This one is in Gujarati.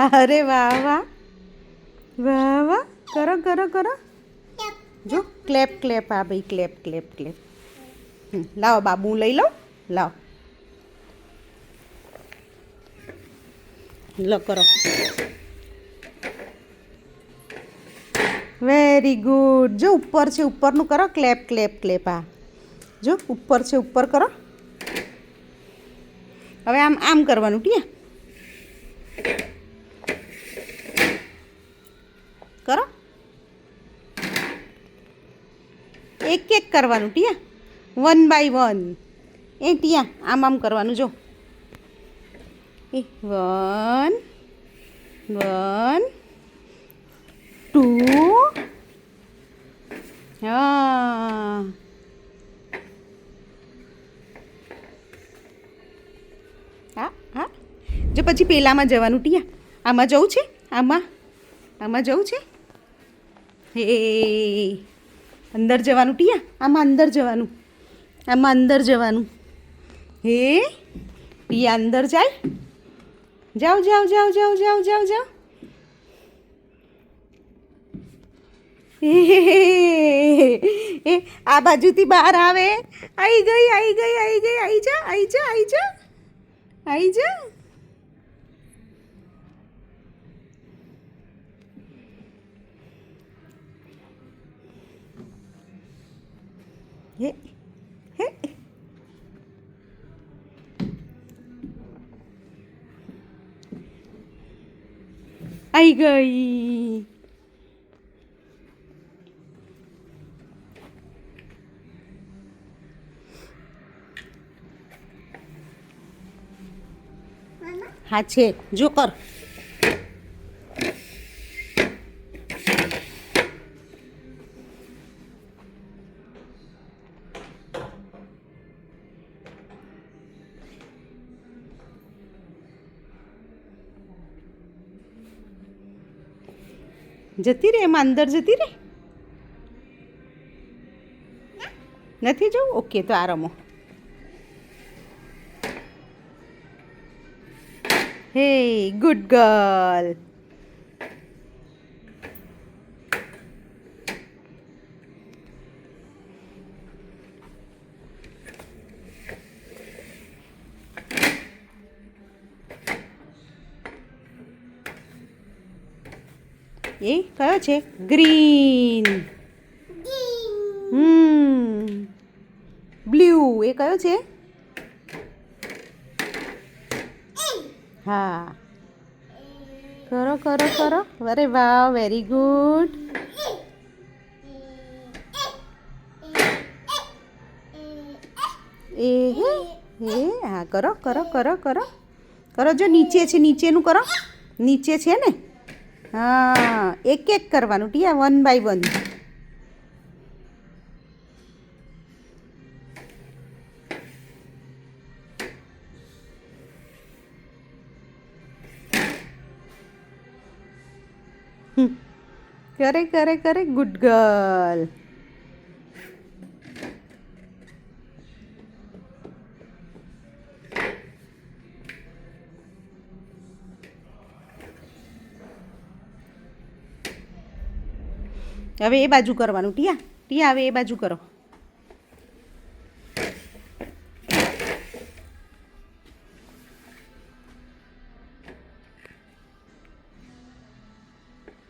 અરે વાહ વાહ વાહ વાહ કરો કરો કરો જો ક્લેપ ક્લેપ હા ભાઈ ક્લેપ ક્લેપ ક્લેપ લાવો બાબુ લઈ લો લાવો લો કરો વેરી ગુડ જો ઉપર છે ઉપરનું કરો ક્લેપ ક્લેપ ક્લેપ હા જો ઉપર છે ઉપર કરો હવે આમ આમ કરવાનું ટીયા કરો એક એક કરવાનું ટીયા 1 by 1 એ ટીયા આમ આમ કરવાનું જો 1 1 2 હા હા હા જો પછી પેલામાં જવાનું ટીયા આમાં જવું છે આમાં જવું છે હે અંદર જવાનું ટીયા આમાં અંદર જવાનું આમાં અંદર જવાનું હે ટીયા અંદર જાય જાઓ જાઓ જાઓ જાઓ જાઓ જાઓ જાઓ એ આ બાજુથી બહાર આવે આવી ગઈ આવી ગઈ આવી ગઈ આવી જા આવી જા આવી જા આવી જા હે હે આવી ગઈ હા છે જો કર જતી રે એમાં અંદર જતી રે નથી જવું ઓકે તો આ રમો હે ગુડ ગર્લ એ કયો છે ગ્રીન બ્લુ એ કયો છે હા કરો કરો કરો અરે વાહ વેરી ગુડ એ હે હા કરો કરો કરો કરો કરો જો નીચે છે નીચેનું કરો નીચે છે ને હા એક એક કરવાનું ટીયા 1 by 1 કરે કરે કરે ગુડ ગર્લ હવે એ બાજુ કરવાનું ટીયા ટીયા હવે એ બાજુ કરો